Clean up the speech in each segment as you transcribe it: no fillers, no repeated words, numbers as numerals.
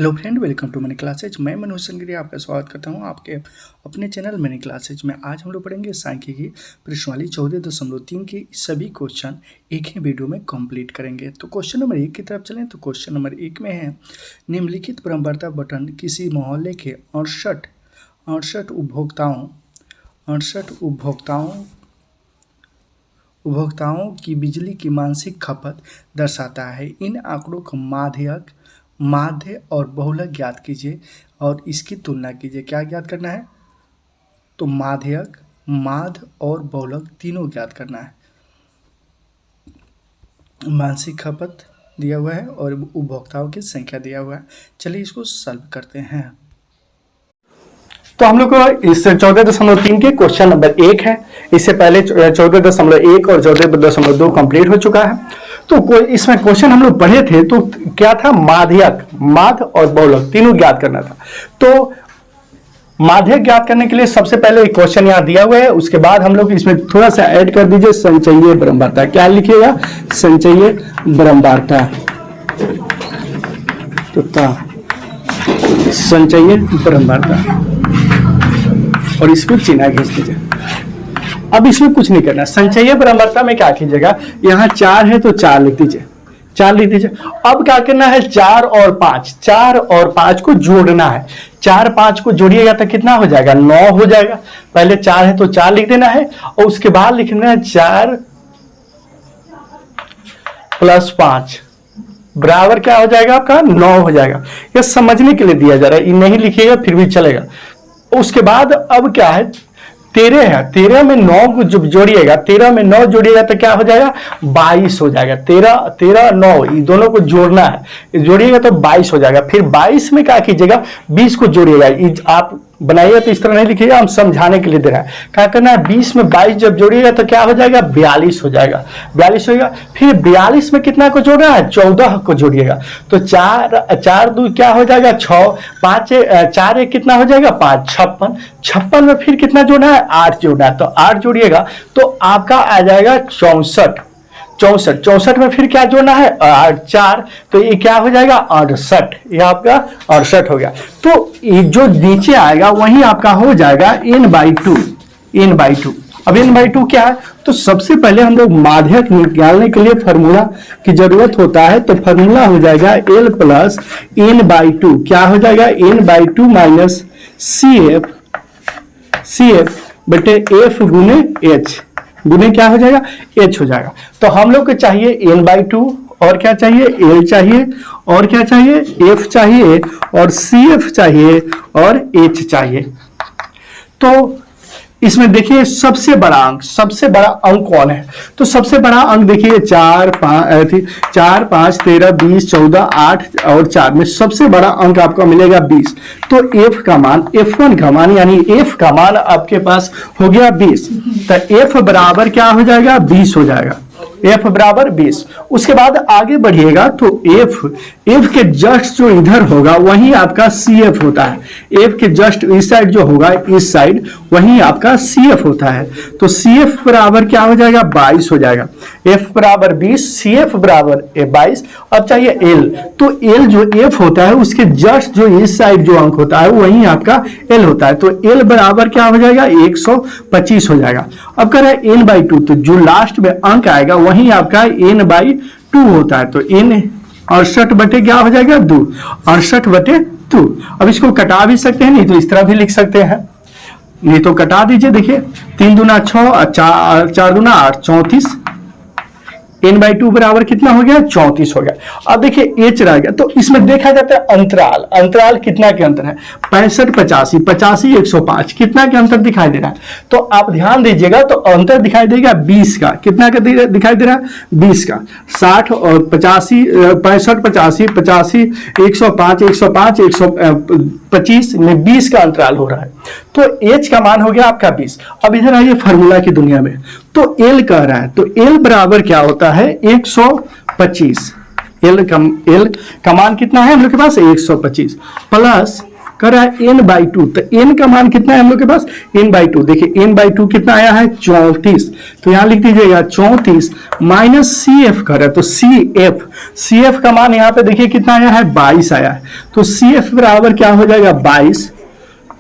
Hello friend, welcome to money classes. मैं मनोज संगरिया आपका स्वागत करता हूं आपके अपने चैनल मनी क्लासेज में। आज हम लोग पढ़ेंगे सांख्यिकी प्रश्नावली 14.3 के सभी क्वेश्चन एक ही वीडियो में कंप्लीट करेंगे। तो क्वेश्चन नंबर 1 की तरफ चलें। तो क्वेश्चन नंबर 1 में है, निम्नलिखित क्रमबद्धता बटन किसी मोहल्ले के 68 उपभोक्ताओं की बिजली की मासिक खपत दर्शाता है। इन आंकड़ों को माध्य और बहुलक ज्ञात कीजिए और इसकी तुलना कीजिए। क्या ज्ञात करना है? तो माध्य और बहुलक तीनों ज्ञात करना है। मासिक खपत दिया हुआ है और उपभोक्ताओं की संख्या दिया हुआ है। चलिए इसको सॉल्व करते हैं। तो हम लोग को इस 14.3 के क्वेश्चन नंबर 1 है। इससे पहले 14.1 और 14.2 कंप्लीट हो चुका है। तो इसमें क्वेश्चन हम लोग पढ़े थे तो क्या था? माध्य और बहुलक तीनों ज्ञात करना था। तो माध्य ज्ञात करने के लिए सबसे पहले एक क्वेश्चन यहाँ दिया हुआ है। उसके बाद हम लोग इसमें थोड़ा सा ऐड कर दीजिए, संचयी बारंबारता। क्या लिखिएगा? संचयी बारंबारता। संचयी बारंबारता और इसको चिन्ह खींच दीजिए। अब इसमें कुछ नहीं करना। संचयी बारंबारता में क्या कीजिएगा? यहाँ 4 है तो 4 लिख दीजिए, 4 लिख दीजिए। अब क्या करना है? 4 और 5 को जोड़ना है। 4 5 को जोड़िएगा तो कितना हो जाएगा? 9 हो जाएगा। पहले 4 है तो 4 लिख देना है और उसके बाद लिखना है 4 + 5 बराबर क्या हो जाएगा? आपका 9 हो जाएगा। यह समझने के लिए दिया जा रहा है, नहीं लिखिएगा फिर भी चलेगा। उसके बाद अब क्या है? 13 है। 13 में 9 को जब जोड़िएगा, 13 में 9 जोड़िएगा तो क्या हो जाएगा? 22 हो जाएगा। 13 9 ये दोनों को जोड़ना है, जोड़िएगा तो 22 हो जाएगा। फिर 22 में क्या कीजिएगा? 20 को जोड़िएगा। आप बनाइए तो इस तरह नहीं लिखिएगा, हम समझाने के लिए दे रहे हैं। क्या करना है? 20 में 22 जब जोड़िएगा तो क्या हो जाएगा? 42 हो जाएगा। 42 होगा। फिर 42 में कितना को जोड़ना है? 14 को जोड़िएगा तो 4 2 क्या हो जाएगा? 6 5 4 1 कितना हो जाएगा? 5 56। 56 में फिर कितना जोड़ना है? 8 जोड़ना है तो 8 जोड़िएगा तो आपका आ जाएगा 64। 64 में फिर क्या जोड़ना है? 4 तो ये क्या हो जाएगा? 68। ये आपका 68 हो गया। तो ये जो नीचे आएगा वही आपका हो जाएगा n/2। अब n/2 क्या है? तो सबसे पहले हम लोग माध्यक निकालने के लिए फार्मूला की जरूरत होता है। तो फार्मूला हो जाएगा L + n/2। क्या हो जाएगा? n/2 - CF बटे F गुने H गुने क्या हो जाएगा? H हो जाएगा। तो हम लोग को चाहिए n/2 और क्या चाहिए? L चाहिए और क्या चाहिए? F चाहिए और CF चाहिए और H चाहिए। तो इसमें देखिए सबसे बड़ा अंक कौन है? तो सबसे बड़ा अंक देखिए 4 5 13 20 14 8 और 4 में सबसे बड़ा अंक आपको मिलेगा 20। तो F का मान, F1 का मान यानी F का मान आपके पास हो गया 20। तो F बराबर क्या हो जाएगा? 20 हो जाएगा। F बराबर 20। उसके बाद आगे बढ़िएगा तो F के जस्ट जो इधर होगा वही आपका CF होता है। F के जस्ट इस साइड जो होगा, इस साइड वही आपका CF होता है। तो CF बराबर क्या हो जाएगा? 22 हो जाएगा। F बराबर 20, CF बराबर 22। अब चाहिए L। तो L जो F होता है उसके जस्ट जो इस साइड जो अंक होता है वही आपका L होता है। तो L बराबर क्या हो जाएगा? 125 हो जाएगा। अब कह रहे हैं n/2, तो जो लास्ट में अंक आएगा वही आपका n/2 होता है। तो n 68 बटे क्या हो जाएगा? 2। 68 बटे 2। अब इसको कटा भी सकते हैं, नहीं तो इस तरह भी लिख सकते हैं, नहीं तो कटा दीजिए। देखिए 3 दूना 6 4 दूना 8 34। n/2 बराबर कितना हो गया? 34 हो गया। अब देखिए H रह गया। तो इसमें देखा जाता है अंतराल कितना के अंतर है? 65 85 85 105 कितना के अंतर दिखाई दे रहा है? तो आप ध्यान दीजिएगा तो अंतर दिखाई देगा 20 का। कितना का दिखाई दे रहा है? 20 का। 60 और 85 65 85 85 105 105 125 में 20 का अंतराल हो रहा है। तो H का मान हो गया आपका 20। अब इधर आइए फार्मूला की दुनिया में। तो L कह रहा है तो L बराबर क्या होता है? 125। L का मान कितना है हम लोग के पास? 125 प्लस कर रहा है n/2, तो n का मान कितना है हम लोग के पास, n/2। देखिए n/2 कितना आया है 34, तो यहां लिख दीजिएगा 34 माइनस CF कर रहा है, तो CF का मान यहाँ पे देखिए कितना आया है 22 आया है, तो CF बराबर क्या हो जाएगा 22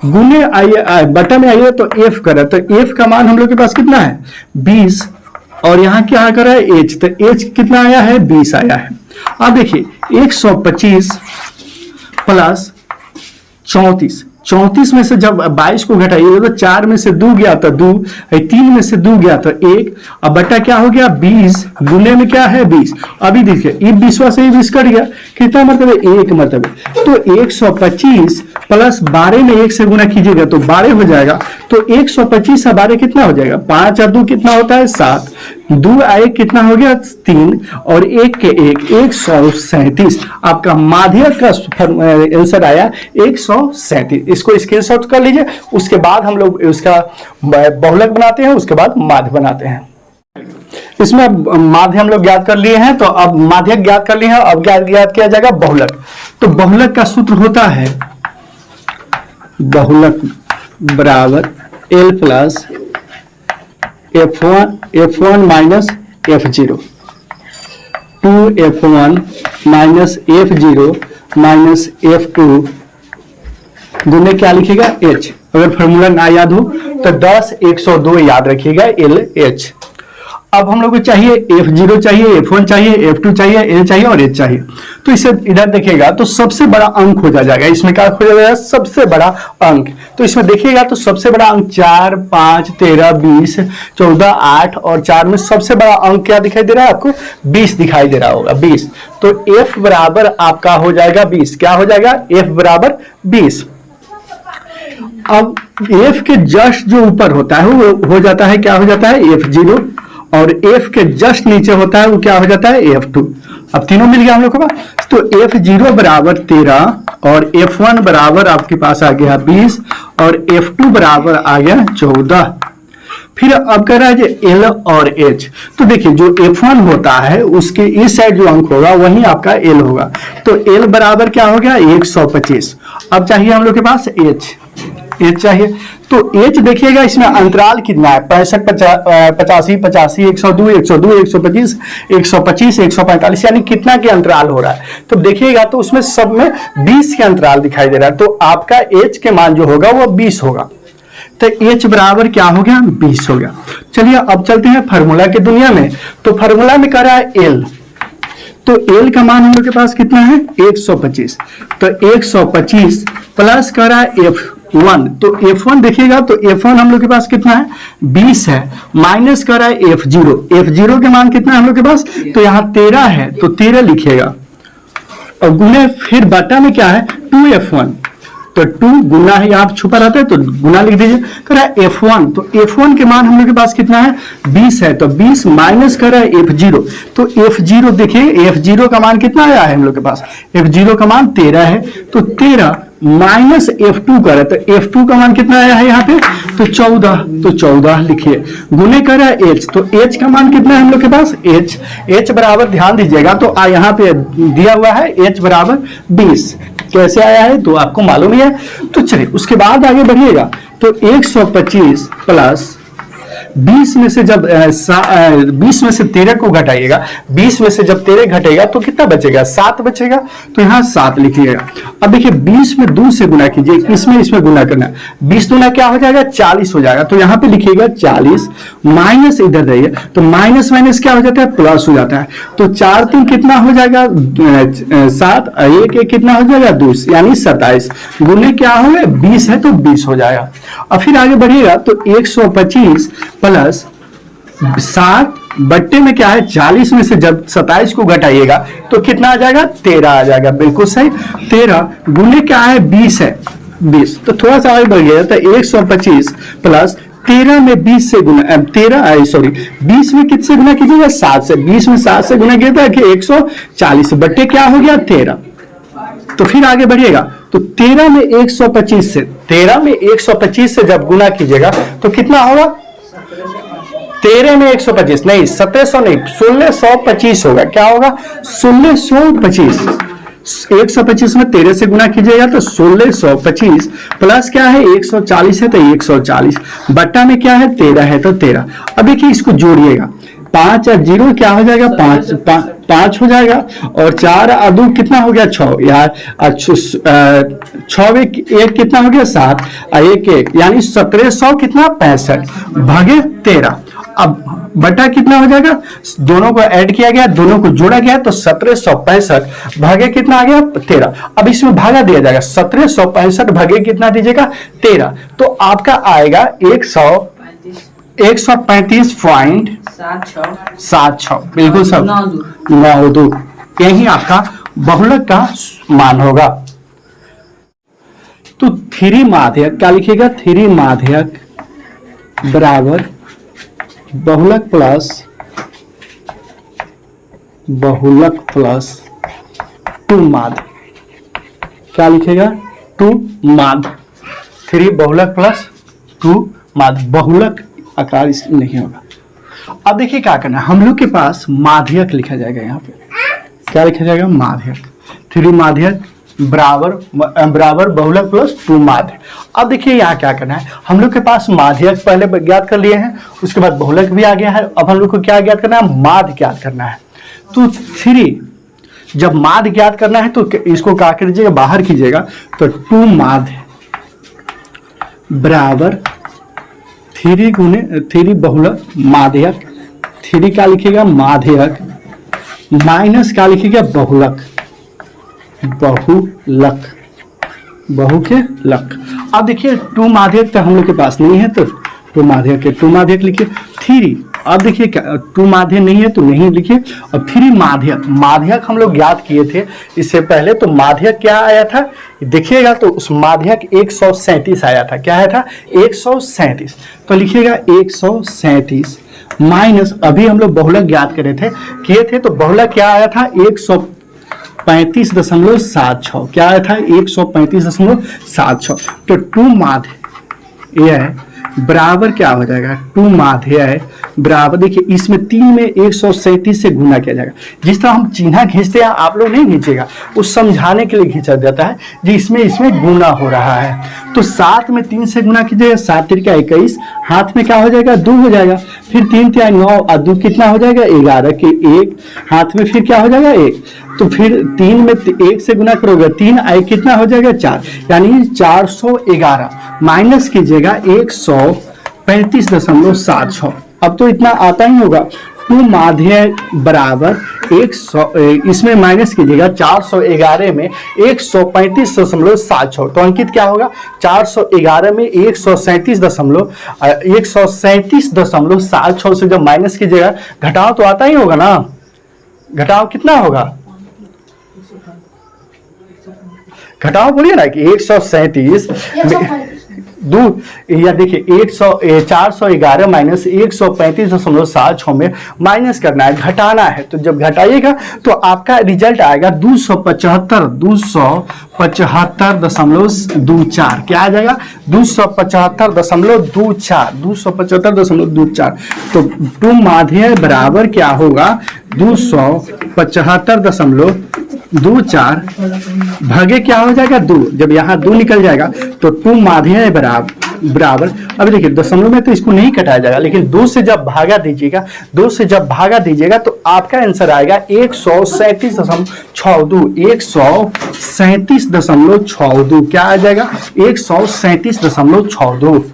गुने आइए बटा में आइए तो F कर रहा है, तो F का मान हम लोग के पास कितना है 20, और यहाँ क्या कर रहा है H, तो H कितना आया है 20 आया है। अब देखिए 125 प्लस 34 में से जब 22 को घटाइए तो 4 में से 2 गया तो 2, 3 में से 2 गया तो 1, अब बटा क्या हो गया 20 गुने में क्या है 20। अभी देखिए ये 20 से 20 कट गया, कितना मरतबे 1 मरतबे, तो 125 प्लस 12 में 1 से गुना कीजिएगा तो 12 हो जाएगा, तो 125 से 12 कितना हो जाएगा, 5 और 2 कितना होता है 7, 2 आए कितना हो गया 3 और 1 के 137। आपका माध्यक का आंसर आया 137। इसको स्क्रीनशॉट कर लीजिए, उसके बाद हम लोग उसका बहुलक बनाते हैं, उसके बाद माध्य बनाते हैं। इसमें माध्य हम लोग ज्ञात कर लिए हैं, तो अब माध्यक ज्ञात कर लिए हैं, अब क्या ज्ञात किया जाएगा बहुलक। तो बहुलक का सूत्र होता है बहुलक बराबर L plus F1 minus F0, 2F1 minus F0 minus F2 गुने क्या लिखिएगा H। अगर फॉर्मूला ना याद हो तो 10 102 याद रखिएगा LH। अब हम लोग को चाहिए F0 चाहिए, F1 चाहिए, F2 चाहिए, L चाहिए और H चाहिए। तो इसे इधर देखिएगा तो सबसे बड़ा अंक हो जाएगा, इसमें क्या हो जाएगा सबसे बड़ा अंक। तो इसमें देखिएगा तो सबसे बड़ा अंक 4, 5, 13, 20, 14, 8 और 4 में सबसे बड़ा अंक क्या दिखाई दे रहा है आपको 20 दिखाई दे रहा होगा 20। तो F बराबर आपका हो जाएगा 20, क्या हो जाएगा F बराबर 20। अब F के जस्ट जो ऊपर होता है वो हो जाता है क्या हो जाता है F0, और F के जस्ट नीचे होता है वो क्या हो जाता है F2। अब तीनों मिल गया हम लोग को पास, तो F0 बराबर 13 और F1 बराबर आपके पास आ गया 20 और F2 बराबर आ गया 14। फिर अब कह रहा है कि L और H, तो देखिए जो F1 होता है उसके इस साइड जो अंक होगा वही आपका L होगा, तो L बराबर क्या हो गया 125। अब चाहिए हम लोग के पास H चाहिए, तो H देखिएगा इसमें अंतराल कितना है 65, 85, 85, 102, 102, 125, 125, 145, यानी कितना के अंतराल हो रहा है। तो देखिएगा तो उसमें सब में 20 के अंतराल दिखाई दे रहा है, तो आपका H के मान जो होगा वो 20 होगा, तो H बराबर क्या हो गया 20 हो गया। चलिए अब चलते हैं फार्मूला की दुनिया में। तो फार्मूला में कह रहा है L, तो L का मान हम लोग के पास कितना है 125, तो 125 प्लस कह रहा है F1, तो F1 देखिएगा तो F1 हम लोग के पास कितना है 20 है, माइनस कर रहा है F0 के मान कितना है हम लोग के पास, तो यहाँ 13 है तो 13 लिखिएगा, और गुने फिर बटा में क्या है 2F1, तो 2 गुना है यहाँ छुपा रहता है तो गुना लिख दीजिए। कर रहा है F1, तो F1 के मान हम लोग के पास कितना है 20 है, तो 20 माइनस कर रहा है F0, तो F0 देखिए F0 का मान कितना आया है हम लोग के पास, F0 का मान 13 है, तो 13 माइनस F2 कर रहा है, तो F2 का मान कितना आया है यहाँ पे, तो 14, तो 14 लिखिए, गुने कर रहा है H, तो H का मान कितना है हम लोग के पास H बराबर ध्यान दीजिएगा तो यहाँ पे दिया हुआ है H बराबर 20, कैसे आया है तो आपको मालूम ही है। तो चलिए उसके बाद आगे बढ़िएगा, तो 125 प्लस 20 में से जब 20 में से 13 को घटाइएगा, 20 में से जब 13 घटेगा तो कितना बचेगा 7 बचेगा, तो यहाँ 7 लिखिएगा। अब देखिए 20 में 2 से गुना कीजिए, इसमें गुना करना, 20 गुना क्या हो जाएगा 40 हो जाएगा, तो यहाँ पे लिखिएगा 40 माइनस इधर रहिए, तो माइनस माइनस क्या हो जाता है प्लस हो जाता है, तो 4 3 कितना हो जाएगा 7, 1 कितना हो जाएगा 2, यानी 27, गुने क्या हो गया 20 है तो 20 हो जाएगा। और फिर आगे बढ़िएगा तो 125 प्लस 60 बट्टे में क्या है 40 में से जब 27 को घटाइएगा तो कितना आ जाएगा 13 आ जाएगा, बिल्कुल सही, 13 गुने क्या है 20 है 20, तो थोड़ा सा आगे बढ़ गया, तो 125 प्लस 13 में 20 से गुना 20 में किससे गुना कीजिएगा 7 से, 20 में 7 से गुना किया था कि 140 बट्टे क्या हो गया 13। तो फिर आगे बढ़िएगा तो 13 में 125 से जब गुना कीजिएगा तो कितना होगा, 13 में 125 नहीं 1700 नहीं 1625 होगा, क्या होगा 1625, 125 में 13 से गुना कीजिएगा तो 1625 प्लस क्या है 140 है तो 140 बट्टा में क्या है 13 है तो 13। अब देखिए इसको जोड़िएगा, 5 और 0 क्या हो जाएगा 5 हो जाएगा और 4 और 2 कितना हो गया 6 यार, 6 एक कितना हो गया 7 और 1 यानी 1700 कितना 65 भागे 13। अब बटा कितना हो जाएगा, दोनों को ऐड किया गया दोनों को जोड़ा गया तो 1765 भागे कितना आ गया 13। अब इसमें भागा दिया जाएगा 1765 भागे कितना दीजिएगा 13 तो आपका आएगा 135.76 बिल्कुल सब 92 यही आपका बहुलक का मान होगा। तो 3 माध्यक क्या लिखिएगा 3 माध्यक बराबर बहुलक प्लस 2 माध्य क्या लिखेगा 2 माध्य 3 बहुलक प्लस 2 माध्य बहुलक आकार इसमें नहीं होगा। अब देखिए क्या करना है, हम लोग के पास माध्यक लिखा जाएगा, यहाँ पे क्या लिखा जाएगा माध्यक 3 माध्यक बराबर बहुलक प्लस 2 माध्य। अब देखिए यहाँ क्या करना है, हम लोग के पास माध्यक पहले ज्ञात कर लिए हैं, उसके बाद बहुलक भी आ गया है, अब हम लोग को क्या ज्ञात करना है माध्य ज्ञात करना है। तो 3 जब माध्य ज्ञात करना है तो इसको क्या कीजिएगा बाहर कीजिएगा तो 2 माध्य बराबर 3 बहुलक माध्यक 3 क्या लिखिएगा माध्यक माइनस क्या लिखिएगा बहुलक बहु के लक। अब देखिए 2 माध्यक तो हम लोग के पास नहीं है तो 2 माध्यक लिखिए 3। अब देखिए 2 माध्य नहीं है तो नहीं लिखिए। अब 3 माध्यक हम लोग ज्ञात किए थे इससे पहले, तो माध्यक क्या आया था देखिएगा तो उस माध्यक 137 आया था, क्या आया था 137 तो लिखिएगा 137 माइनस अभी हम लोग बहुलक ज्ञात किए थे तो बहुलक क्या आया था 135.76 क्या आया था 135.76 तो 2 माध्य ये है बराबर क्या हो जाएगा 2 माध्य है बराबर देखिए इसमें 3 में 137 से गुना किया जाएगा। जिस तरह हम चिन्ह खींचते हैं आप लोग नहीं खींचेगा, उस समझाने के लिए खींचा जाता है जी इसमें गुना हो रहा है। तो 7 में 3 से गुना कीजिएगा 7 3 का 21 हाथ में क्या हो जाएगा 2 हो जाएगा, फिर 3 3 9 और 2 कितना हो जाएगा 11 के 1 हाथ में फिर क्या हो जाएगा 1 तो फिर 3 में 1 से गुना करोगे 3 आई कितना हो जाएगा 4 यानी 411 माइनस कीजिएगा 135.76। अब तो इतना आता ही होगा 2 माध्य बराबर 100 इसमें माइनस कीजिएगा 411 में 135.76 तो अंकित क्या होगा 411 में 137.76 से जब माइनस कीजिएगा घटाओ तो आता ही होगा ना, घटाओ कितना होगा घटाओ बोलिए ना कि 137 या देखिए 411 माइनस 135.76 में माइनस करना है घटाना है। तो जब घटाइएगा तो आपका रिजल्ट आएगा 275.24 क्या आ जाएगा 275.24 तो 2 माध्य बराबर क्या होगा 275.24 भागे क्या हो जाएगा 2 जब यहाँ 2 निकल जाएगा तो 2 माध्य बराबर अभी देखिए दशमलव में तो इसको नहीं कटाया जाएगा लेकिन 2 से जब भागा दीजिएगा तो आपका आंसर आएगा 137.62 क्या आ जाएगा 137.62।